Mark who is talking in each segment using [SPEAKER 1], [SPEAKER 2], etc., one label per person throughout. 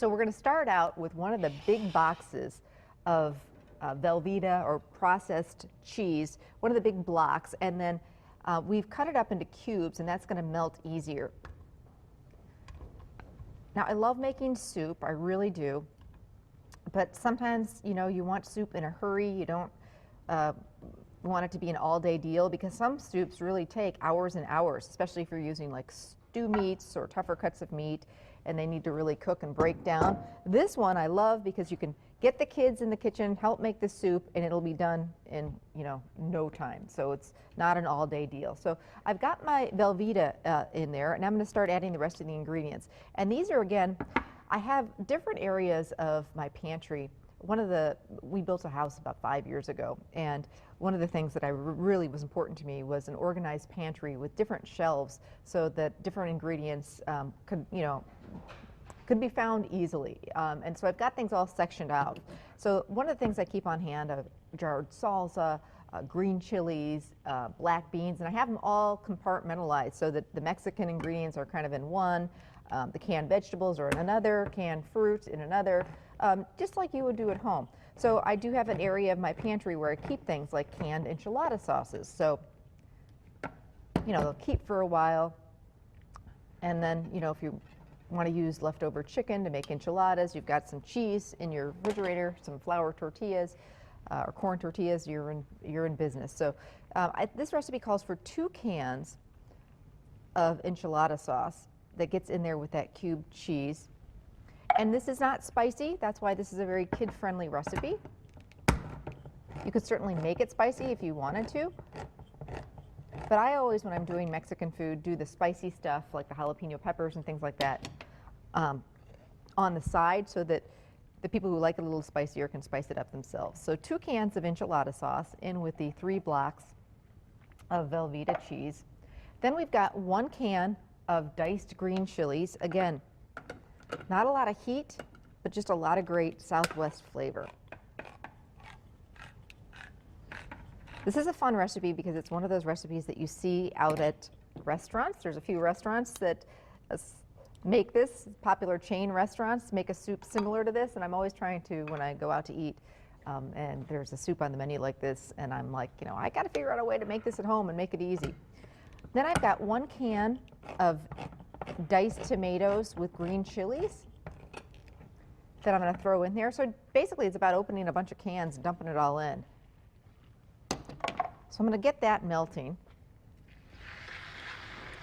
[SPEAKER 1] So we're going to start out with one of the big boxes of velveeta or processed cheese, one of the big blocks, and then we've cut it up into cubes, and that's going to melt easier. Now, I love making soup, I really do, but sometimes, you know, you want soup in a hurry. You don't want it to be an all-day deal, because some soups really take hours and hours, especially if you're using like stew meats or tougher cuts of meat, and they need to really cook and break down. This one I love because you can get the kids in the kitchen, help make the soup, and it'll be done in, you know, no time. So it's not an all-day deal. So I've got my velveeta in there, and I'm going to start adding the rest of the ingredients. And these are, again, I have different areas of my pantry. We built a house about 5 years ago, and one of the things that really was important to me was an organized pantry with different shelves, so that different ingredients could be found easily. And so I've got things all sectioned out. So one of the things I keep on hand are jarred salsa, green chilies, black beans, and I have them all compartmentalized so that the Mexican ingredients are kind of in one, the canned vegetables are in another, canned fruit in another, just like you would do at home. So I do have an area of my pantry where I keep things like canned enchilada sauces. So, you know, they'll keep for a while. And then, you know, if you want to use leftover chicken to make enchiladas, you've got some cheese in your refrigerator, some flour tortillas or corn tortillas, you're in business. So this recipe calls for 2 cans of enchilada sauce that gets in there with that cubed cheese. And this is not spicy. That's why this is a very kid-friendly recipe. You could certainly make it spicy if you wanted to. But I always, when I'm doing Mexican food, do the spicy stuff like the jalapeno peppers and things like that on the side, so that the people who like it a little spicier can spice it up themselves. So 2 cans of enchilada sauce in with the 3 blocks of velveeta cheese. Then we've got 1 can of diced green chilies. Again, not a lot of heat, but just a lot of great Southwest flavor. This is a fun recipe because it's one of those recipes that you see out at restaurants. There's a few restaurants that make this, popular chain restaurants, make a soup similar to this, and I'm always trying to, when I go out to eat, and there's a soup on the menu like this, and I'm like, you know, I got to figure out a way to make this at home and make it easy. Then I've got 1 can of diced tomatoes with green chilies that I'm going to throw in there. So basically it's about opening a bunch of cans and dumping it all in. So I'm going to get that melting.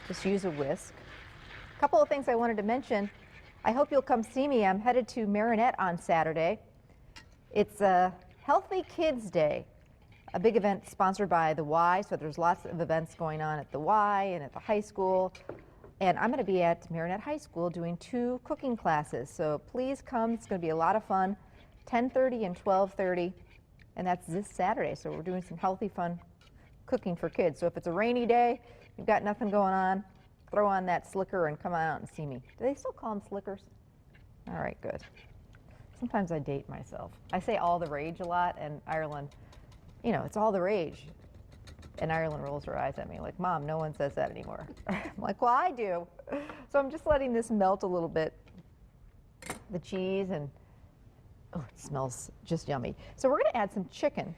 [SPEAKER 1] Just use a whisk. A couple of things I wanted to mention. I hope you'll come see me. I'm headed to Marinette on Saturday. It's a Healthy Kids Day, a big event sponsored by the Y. So there's lots of events going on at the Y and at the high school. And I'm going to be at Marinette High School doing 2 cooking classes. So please come. It's going to be a lot of fun. 10:30 and 12:30. And that's this Saturday. So we're doing some healthy, fun cooking for kids. So if it's a rainy day, you've got nothing going on, throw on that slicker and come out and see me. Do they still call them slickers? All right, good. Sometimes I date myself. I say all the rage a lot, and Ireland, you know, it's all the rage. And Ireland rolls her eyes at me like, Mom, no one says that anymore. I'm like, well, I do. So I'm just letting this melt a little bit, the cheese, and oh, it smells just yummy. So we're going to add some chicken.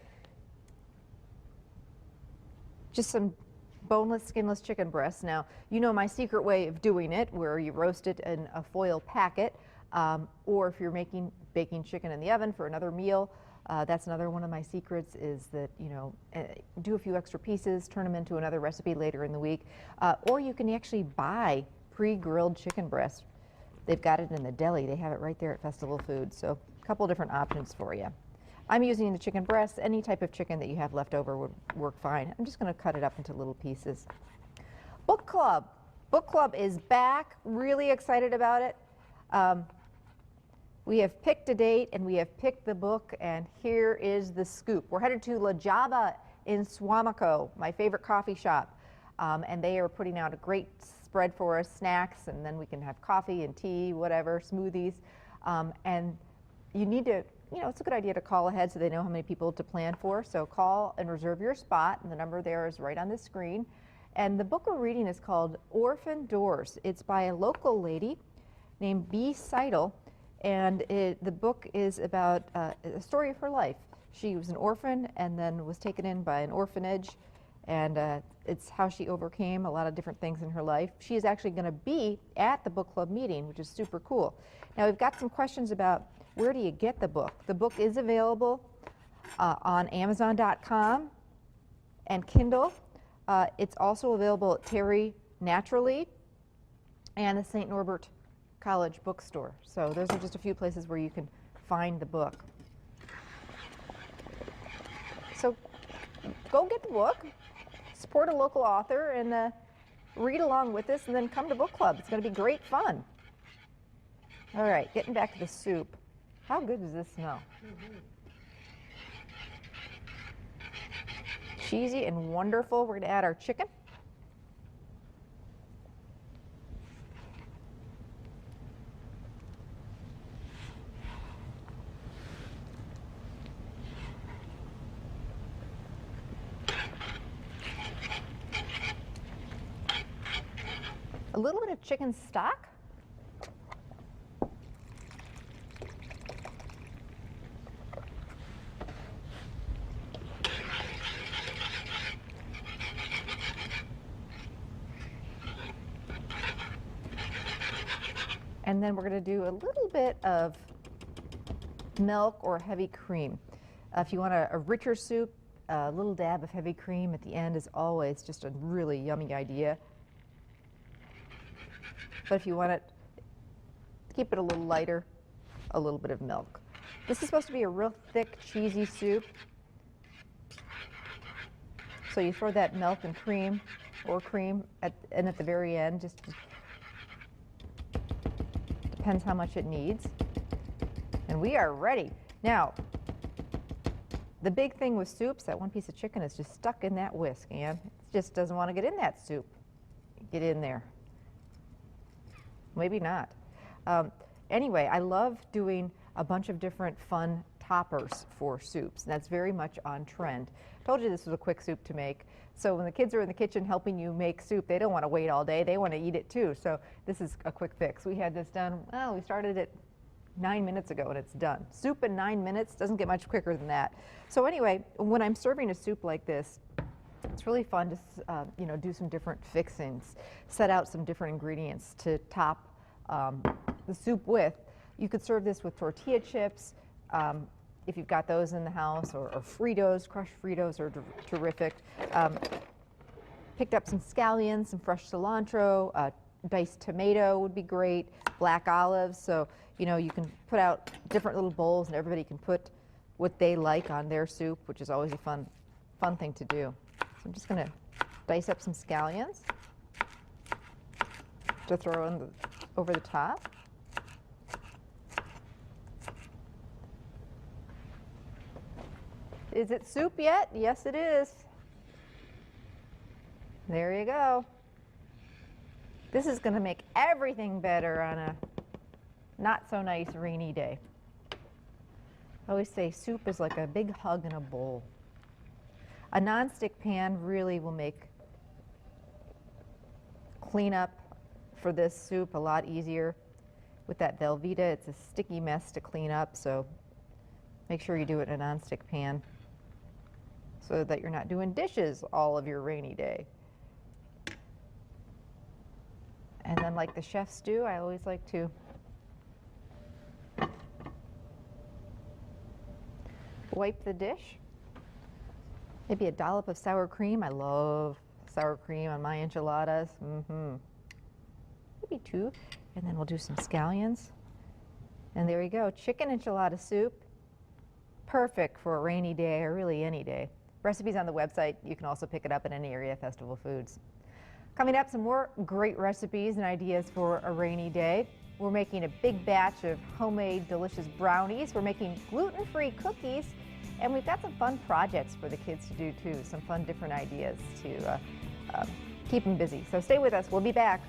[SPEAKER 1] Just some boneless, skinless chicken breasts. Now, you know my secret way of doing it, where you roast it in a foil packet, or if you're baking chicken in the oven for another meal. That's another one of my secrets, is that, you know, do a few extra pieces, turn them into another recipe later in the week. Or you can actually buy pre-grilled chicken breast. They've got it in the deli. They have it right there at Festival Foods. So a couple different options for you. I'm using the chicken breast. Any type of chicken that you have left over would work fine. I'm just going to cut it up into little pieces. Book Club. Book Club is back. Really excited about it. We have picked a date and we have picked the book, and here is the scoop. We're headed to La Java in Suamico, my favorite coffee shop, and they are putting out a great spread for us, snacks, and then we can have coffee and tea, whatever, smoothies, and you need to, you know, it's a good idea to call ahead so they know how many people to plan for. So call and reserve your spot, and the number there is right on the screen. And the book we're reading is called Orphan Doors. It's by a local lady named Bee Seidel, And the book is about a story of her life. She was an orphan and then was taken in by an orphanage, and it's how she overcame a lot of different things in her life. She is actually going to be at the book club meeting, which is super cool. Now we've got some questions about where do you get the book. The book is available on Amazon.com and Kindle. It's also available at Terry Naturally and the St. Norbert College bookstore. So those are just a few places where you can find the book. So go get the book, support a local author, and read along with us, and then come to book club. It's going to be great fun. All right, getting back to the soup. How good does this smell? Cheesy and wonderful. We're going to add our chicken. A little bit of chicken stock. And then we're going to do a little bit of milk or heavy cream. If you want a richer soup, a little dab of heavy cream at the end is always just a really yummy idea. But if you want it, keep it a little lighter, a little bit of milk. This is supposed to be a real thick, cheesy soup. So you throw that milk and cream, or cream, at the very end, just depends how much it needs. And we are ready. Now, the big thing with soups, that one piece of chicken is just stuck in that whisk, and it just doesn't want to get in that soup. Get in there. Maybe not. Anyway, I love doing a bunch of different fun toppers for soups. And that's very much on trend. I told you this was a quick soup to make. So when the kids are in the kitchen helping you make soup, they don't want to wait all day. They want to eat it too. So this is a quick fix. We had this done, well, we started it 9 minutes ago and it's done. Soup in 9 minutes doesn't get much quicker than that. So anyway, when I'm serving a soup like this, it's really fun to do some different fixings, set out some different ingredients to top the soup with. You could serve this with tortilla chips if you've got those in the house, or Fritos. Crushed Fritos are terrific. Picked up some scallions, some fresh cilantro, diced tomato would be great, black olives. So you can put out different little bowls and everybody can put what they like on their soup, which is always a fun thing to do. So I'm just going to dice up some scallions to throw in over the top. Is it soup yet? Yes, it is. There you go. This is going to make everything better on a not so nice rainy day. I always say soup is like a big hug in a bowl. A nonstick pan really will make cleanup for this soup a lot easier. With that velveeta, it's a sticky mess to clean up, so make sure you do it in a nonstick pan so that you're not doing dishes all of your rainy day. And then, like the chef's do, I always like to wipe the dish. Maybe a dollop of sour cream. I love sour cream on my enchiladas. Maybe 2. And then we'll do some scallions. And there you go, chicken enchilada soup. Perfect for a rainy day, or really any day. Recipes on the website. You can also pick it up at any area Festival Foods. Coming up, some more great recipes and ideas for a rainy day. We're making a big batch of homemade delicious brownies. We're making gluten-free cookies. And we've got some fun projects for the kids to do too. Some fun different ideas to keep them busy. So stay with us. We'll be back.